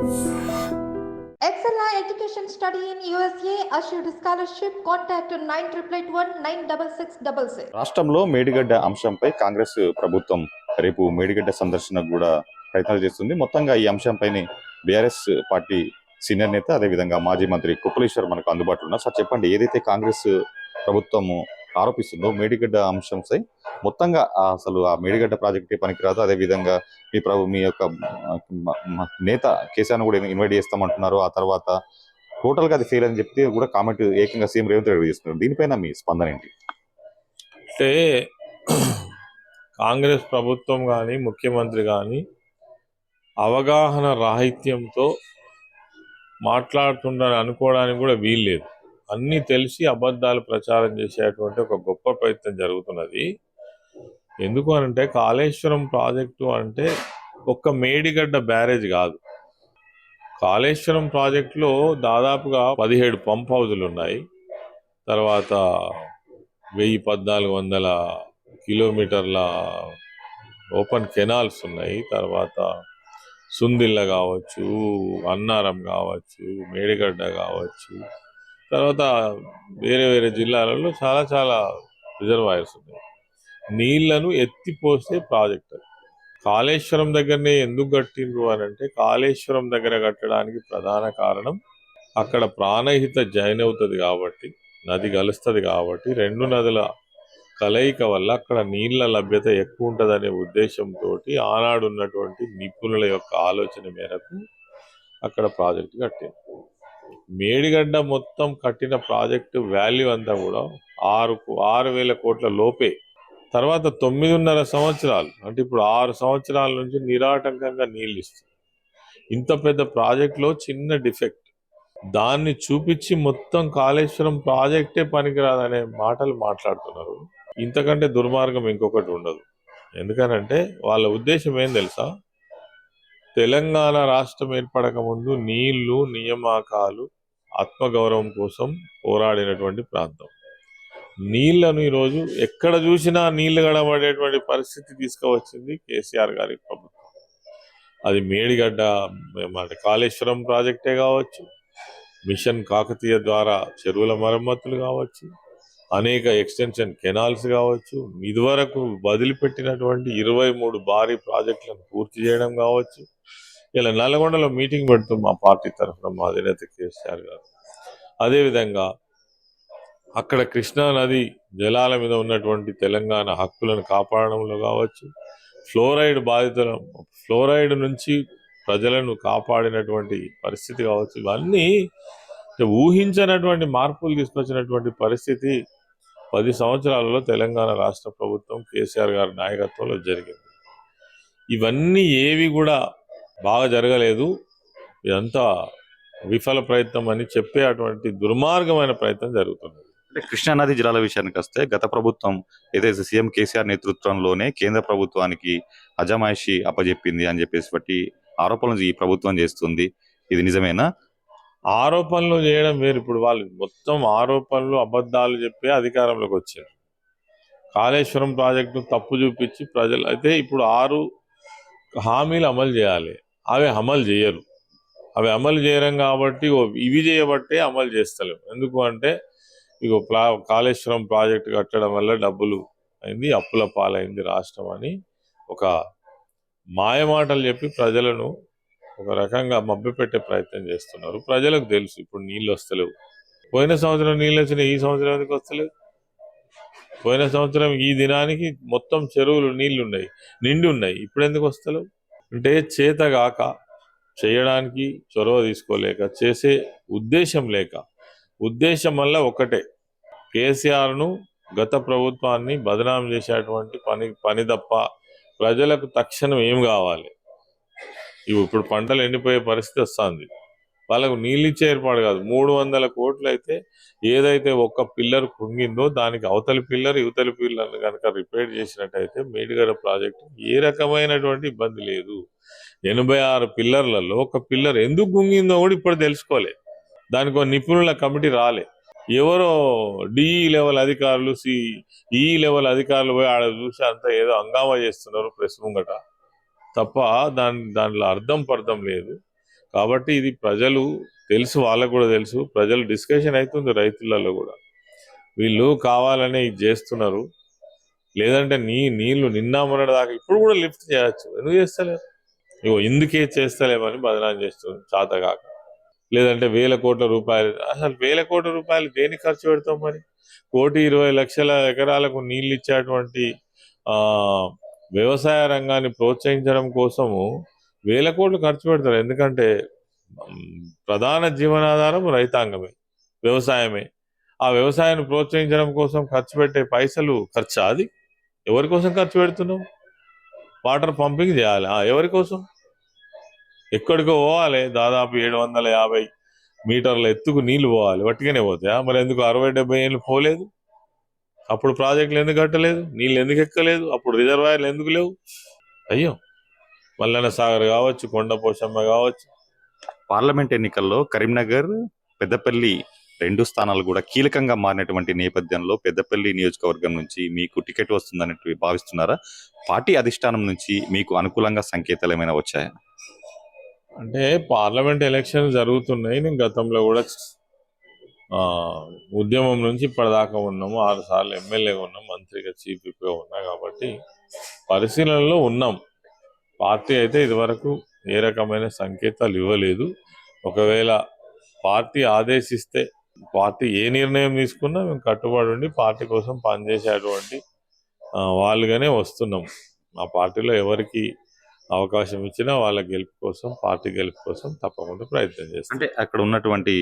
Excella Education Study in USA assured scholarship. Contact 9881 రాష్ట్రంలో మేడిగడ్డ అంశంపై కాంగ్రెస్ ప్రభుత్వం రేపు మేడిగడ్డ సందర్శనకు కూడా ప్రయత్నాలు చేస్తుంది. మొత్తంగా ఈ అంశంపైనే బీఆర్ఎస్ పార్టీ సీనియర్ నేత అదేవిధంగా మాజీ మంత్రి కుప్పలేశ్వర్ మనకు అందుబాటులో ఉన్నారు. సార్ చెప్పండి, ఏదైతే కాంగ్రెస్ ప్రభుత్వము ఆరోపిస్తుందో మేడిగడ్డ అంశంపై మొత్తంగా అసలు ఆ మేడిగడ్డ ప్రాజెక్టే పనికిరాదు, అదేవిధంగా మీ యొక్క నేత కేసీఆర్ కూడా ఇన్వైట్ చేస్తామంటున్నారు. ఆ తర్వాత టోటల్ గా అది ఫెయిల్ అని చెప్తే కూడా కామెంట్ ఏకంగా సీఎం రేవంత్ రెడ్డి చేస్తున్నారు. దీనిపైన మీ స్పందన ఏంటి? అంటే కాంగ్రెస్ ప్రభుత్వం కానీ ముఖ్యమంత్రి కానీ అవగాహన రాహిత్యంతో మాట్లాడుతుండని అనుకోవడానికి కూడా వీల్లేదు. అన్నీ తెలిసి అబద్ధాలు ప్రచారం చేసేటువంటి ఒక గొప్ప ప్రయత్నం జరుగుతున్నది. ఎందుకు అనంటే కాళేశ్వరం ప్రాజెక్టు అంటే ఒక్క మేడిగడ్డ బ్యారేజ్ కాదు. కాళేశ్వరం ప్రాజెక్టులో దాదాపుగా 17 పంప్ హౌజులు ఉన్నాయి. తర్వాత 1400 కిలోమీటర్ల ఓపెన్ కెనాల్స్ ఉన్నాయి. తర్వాత సుందిల్ల కావచ్చు, అన్నారం కావచ్చు, మేడిగడ్డ కావచ్చు, తర్వాత వేరే వేరే జిల్లాలలో చాలా చాలా రిజర్వాయర్స్ ఉన్నాయి. నీళ్లను ఎత్తిపోసే ప్రాజెక్ట్. కాళేశ్వరం దగ్గరనే ఎందుకు కట్టిండ్రు అని అంటే, కాళేశ్వరం దగ్గర కట్టడానికి ప్రధాన కారణం అక్కడ ప్రాణహిత జాయిన్ అవుతుంది కాబట్టి, నది కలుస్తుంది కాబట్టి, రెండు నదుల కలయిక వల్ల అక్కడ నీళ్ల లభ్యత ఎక్కువ ఉంటుందనే ఉద్దేశంతో ఆనాడు ఉన్నటువంటి నిపుణుల యొక్క ఆలోచన మేరకు అక్కడ ప్రాజెక్టు కట్టింది. మేడిగడ్డ మొత్తం కట్టిన ప్రాజెక్టు వాల్యూ అంతా కూడా 6,000 కోట్ల లోపే. తర్వాత 9.5 సంవత్సరాలు అంటే ఇప్పుడు 6 సంవత్సరాల నుంచి నిరాటంకంగా నీళ్ళు ఇస్తుంది. ఇంత పెద్ద ప్రాజెక్టులో చిన్న డిఫెక్ట్ దాన్ని చూపించి మొత్తం కాళేశ్వరం ప్రాజెక్టే పనికిరాదనే మాటలు మాట్లాడుతున్నారు. ఇంతకంటే దుర్మార్గం ఇంకొకటి ఉండదు. ఎందుకనంటే వాళ్ళ ఉద్దేశం ఏం తెలుసా, తెలంగాణ రాష్ట్రం ఏర్పడక ముందు నీళ్లు, నియామకాలు, ఆత్మగౌరవం కోసం పోరాడినటువంటి ప్రాంతం. నీళ్లను ఈరోజు ఎక్కడ చూసినా నీళ్లు గడబడేటువంటి పరిస్థితి తీసుకువచ్చింది కేసీఆర్ గారి ప్రభుత్వం. అది మేడిగడ్డ కాళేశ్వరం ప్రాజెక్టే కావచ్చు, మిషన్ కాకతీయ ద్వారా చెరువుల మరమ్మతులు కావచ్చు, అనేక ఎక్స్టెన్షన్ కెనాల్స్ కావచ్చు, ఇదివరకు వదిలిపెట్టినటువంటి 23 భారీ ప్రాజెక్టులను పూర్తి చేయడం కావచ్చు. ఇలా నల్గొండలో మీటింగ్ పెడుతూ మా పార్టీ తరఫున మా అధినేత కేసీఆర్ గారు, అదేవిధంగా అక్కడ కృష్ణా నది జలాల మీద ఉన్నటువంటి తెలంగాణ హక్కులను కాపాడడంలో కావచ్చు, ఫ్లోరైడ్ నుంచి ప్రజలను కాపాడినటువంటి పరిస్థితి కావచ్చు, ఇవన్నీ ఊహించినటువంటి మార్పులు తీసుకొచ్చినటువంటి పరిస్థితి 10 సంవత్సరాలలో తెలంగాణ రాష్ట్ర ప్రభుత్వం కేసీఆర్ గారి నాయకత్వంలో జరిగింది. ఇవన్నీ ఏవి కూడా బాగా జరగలేదు, ఇదంతా విఫల ప్రయత్నం అని చెప్పే అటువంటి దుర్మార్గమైన ప్రయత్నం జరుగుతుంది. అంటే కృష్ణానది జలాల విషయానికి వస్తే గత ప్రభుత్వం ఏదైతే సీఎం కేసీఆర్ నేతృత్వంలోనే కేంద్ర ప్రభుత్వానికి అజమాయిషి అప్పజెప్పింది అని చెప్పేసి బట్టి ఆరోపణలు ఈ ప్రభుత్వం చేస్తుంది. ఇది నిజమేనా? ఆరోపణలు చేయడం వేరు. ఇప్పుడు వాళ్ళు మొత్తం ఆరోపణలు అబద్ధాలు చెప్పి అధికారంలోకి వచ్చారు. కాళేశ్వరం ప్రాజెక్టును తప్పు చూపించి ప్రజలు అయితే ఇప్పుడు 6 హామీలు అమలు చేయాలి, అవి అమలు చేయరు. అవి అమలు చేయడం కాబట్టి ఇవి చేయబట్టే అమలు చేస్తలేము. ఎందుకు అంటే ఇగో కాళేశ్వరం ప్రాజెక్టు కట్టడం వల్ల డబ్బులు అయింది, అప్పుల పాలైంది రాష్ట్రం అని ఒక మాయమాటలు చెప్పి ప్రజలను ఒక రకంగా మభ్యపెట్టే ప్రయత్నం చేస్తున్నారు. ప్రజలకు తెలుసు ఇప్పుడు నీళ్ళు వస్తలేవు. పోయిన సంవత్సరం నీళ్ళు వచ్చినాయి, ఈ సంవత్సరం ఎందుకు వస్తలేవు? పోయిన సంవత్సరం ఈ దినానికి మొత్తం చెరువులు నీళ్లు ఉన్నాయి, నిండి ఉన్నాయి, ఇప్పుడు ఎందుకు వస్తలేవు? అంటే చేతగాక, చేయడానికి చొరవ తీసుకోలేక, చేసే ఉద్దేశం లేక. ఉద్దేశం వల్ల ఒకటే, కేసీఆర్ను గత ప్రభుత్వాన్ని బదనాం చేసేటువంటి పని తప్ప ప్రజలకు తక్షణం ఏం కావాలి? ఇప్పుడు పంటలు ఎండిపోయే పరిస్థితి వస్తుంది, వాళ్ళకు నీళ్ళు ఇచ్చే ఏర్పాటు కాదు. 300 కోట్లు అయితే ఏదైతే ఒక్క పిల్లర్ కుంగిందో దానికి అవతలి పిల్లర్ యువతలి పిల్లర్ని కనుక రిపేర్ చేసినట్టయితే మేడిగడ్డ ప్రాజెక్టు ఏ రకమైనటువంటి ఇబ్బంది లేదు. 86 పిల్లర్లలో ఒక పిల్లర్ ఎందుకు కుంగిందో కూడా ఇప్పుడు తెలుసుకోలే. దానికి ఒక నిపుణుల కమిటీ రాలే. ఎవరో డిఈ లెవెల్ అధికారులు, ఈ లెవెల్ అధికారులు పోయి ఆడ చూసి అంతా ఏదో హంగామా చేస్తున్నారు ప్రెస్ ముంగట తప్ప దానిలో అర్థం పర్థం లేదు. కాబట్టి ఇది ప్రజలు తెలుసు, వాళ్ళకు కూడా తెలుసు. ప్రజలు డిస్కషన్ అవుతుంది రైతులలో కూడా, వీళ్ళు కావాలనే ఇది చేస్తున్నారు. లేదంటే నీళ్లు నిన్న మొన్నటి దాకా ఇప్పుడు కూడా లిఫ్ట్ చేయొచ్చు, ఎందుకు చేస్తలేరు? ఇగో ఇందుకే చేస్తలేమని బదనాం చేస్తుంది చాతగాక. లేదంటే 1,000 కోట్ల రూపాయలు, అసలు 1,000 కోట్ల రూపాయలు దేనికి ఖర్చు పెడతాం మరి? 1,20,00,000 ఎకరాలకు నీళ్లు ఇచ్చేటువంటి ఆ వ్యవసాయ రంగాన్ని ప్రోత్సహించడం కోసము 1,000 కోట్లు ఖర్చు పెడతారు. ఎందుకంటే ప్రధాన జీవనాధారం రైతాంగమే, వ్యవసాయమే. ఆ వ్యవసాయాన్ని ప్రోత్సహించడం కోసం ఖర్చు పెట్టే పైసలు ఖర్చా? అది ఎవరి కోసం ఖర్చు పెడుతున్నాం? వాటర్ పంపింగ్ చేయాలి, ఎవరి కోసం? ఎక్కడికో పోవాలి, దాదాపు 750 మీటర్ల ఎత్తుకు నీళ్లు పోవాలి, వట్టిగానే పోతాయా? మరి ఎందుకు 60-70 ఏళ్ళు పోలేదు? అప్పుడు ప్రాజెక్టులు ఎందుకు కట్టలేదు? నీళ్ళు ఎందుకు ఎక్కలేదు? అప్పుడు రిజర్వాయర్లు ఎందుకు లేవు? అయ్యో, మల్లన్న సాగర్ కావచ్చు, కొండ పోషమ్మ కావచ్చు. పార్లమెంట్ ఎన్నికల్లో కరీంనగర్, పెద్దపల్లి 2 స్థానాలు కూడా కీలకంగా మారినటువంటి నేపథ్యంలో పెద్దపల్లి నియోజకవర్గం నుంచి మీకు టికెట్ వస్తుందని భావిస్తున్నారా? పార్టీ అధిష్టానం నుంచి మీకు అనుకూలంగా సంకేతాలు ఏమైనా వచ్చాయా? అంటే పార్లమెంట్ ఎలక్షన్ జరుగుతున్నాయి. నేను గతంలో కూడా ఉద్యమం నుంచి ఇప్పటిదాకా ఉన్నాము, 6 సార్లు ఎమ్మెల్యేగా ఉన్నాం, మంత్రిగా చీఫ్ విప్గా ఉన్నా. కాబట్టి పరిశీలనలో ఉన్నాం. పార్టీ అయితే ఇదివరకు ఏ రకమైన సంకేతాలు ఇవ్వలేదు. ఒకవేళ పార్టీ ఆదేశిస్తే, పార్టీ ఏ నిర్ణయం తీసుకున్నా మేము కట్టుబడి ఉండి పార్టీ కోసం పనిచేసేటువంటి వాళ్ళుగానే వస్తున్నాం. ఆ పార్టీలో ఎవరికి అవకాశం ఇచ్చినా వాళ్ళ గెలుపు కోసం, పార్టీ గెలుపు కోసం తప్పకుండా ప్రయత్నం చేస్తాం. అంటే అక్కడ ఉన్నటువంటి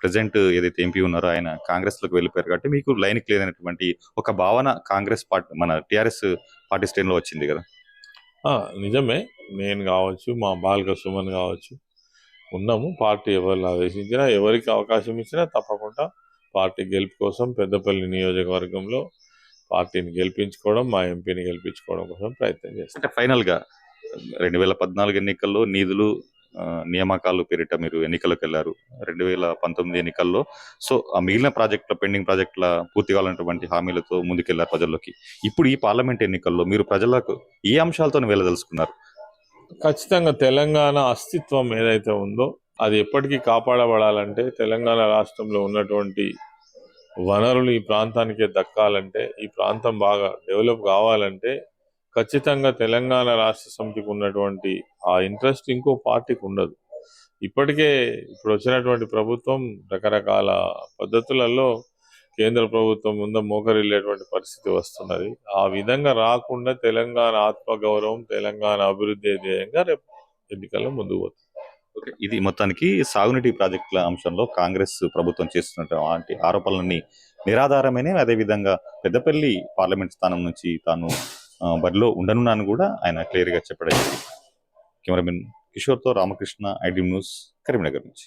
ప్రెసెంట్ ఏదైతే ఎంపీ ఉన్నారో ఆయన కాంగ్రెస్ లోకి వెళ్ళిపోయారు కాబట్టి మీకు లైన్ క్లియర్ అయినటువంటి ఒక భావన కాంగ్రెస్ పార్టీ, మన టిఆర్ఎస్ పార్టీ శ్రేణిలో వచ్చింది కదా? నిజమే. నేను కావచ్చు, మా బాల్క సుమన్ కావచ్చు ఉన్నాము. పార్టీ ఎవరిని ఆదేశించినా, ఎవరికి అవకాశం ఇచ్చినా తప్పకుండా పార్టీ గెలుపు కోసం పెద్దపల్లి నియోజకవర్గంలో పార్టీని గెలిపించుకోవడం, మా ఎంపీని గెలిపించుకోవడం కోసం ప్రయత్నం చేస్తాం. అంటే ఫైనల్ గా 2014 ఎన్నికల్లో నిధులు నియామకాలు పేరిట మీరు ఎన్నికలకు వెళ్ళారు. 2019 ఎన్నికల్లో సో ఆ మిగిలిన ప్రాజెక్టుల, పెండింగ్ ప్రాజెక్టుల పూర్తి కావాలన్నటువంటి హామీలతో ముందుకెళ్లారు ప్రజల్లోకి. ఇప్పుడు ఈ పార్లమెంట్ ఎన్నికల్లో మీరు ప్రజలకు ఏ అంశాలతో వెళ్ళదలుచుకున్నారు? ఖచ్చితంగా తెలంగాణ అస్తిత్వం ఏదైతే ఉందో అది ఎప్పటికీ కాపాడబడాలంటే, తెలంగాణ రాష్ట్రంలో ఉన్నటువంటి వనరులు ఈ ప్రాంతానికే దక్కాలంటే, ఈ ప్రాంతం బాగా డెవలప్ కావాలంటే ఖచ్చితంగా తెలంగాణ రాష్ట్ర సమితికి ఉన్నటువంటి ఆ ఇంట్రెస్ట్ ఇంకో పార్టీకి ఉండదు. ఇప్పటికే ఇప్పుడు వచ్చినటువంటి ప్రభుత్వం రకరకాల పద్ధతులలో కేంద్ర ప్రభుత్వం ముందు మోకరిల్లేటువంటి పరిస్థితి వస్తున్నది. ఆ విధంగా రాకుండా తెలంగాణ ఆత్మగౌరవం, తెలంగాణ అభివృద్ధి ధ్యేయంగా రేపు ఎన్నికల్లో ముందుకు పోతుంది. ఇది మొత్తానికి సాగునీటి ప్రాజెక్టుల అంశంలో కాంగ్రెస్ ప్రభుత్వం చేస్తున్నటువంటి ఆరోపణలన్నీ నిరాధారమైన, అదేవిధంగా పెద్దపల్లి పార్లమెంట్ స్థానం నుంచి తాను బరిలో ఉండనున్నాను కూడా ఆయన క్లియర్ గా చెప్పడం. కెమెరామెన్ కిషోర్తో రామకృష్ణ, ఐడ్రీమ్ న్యూస్, కరీంనగర్ నుంచి.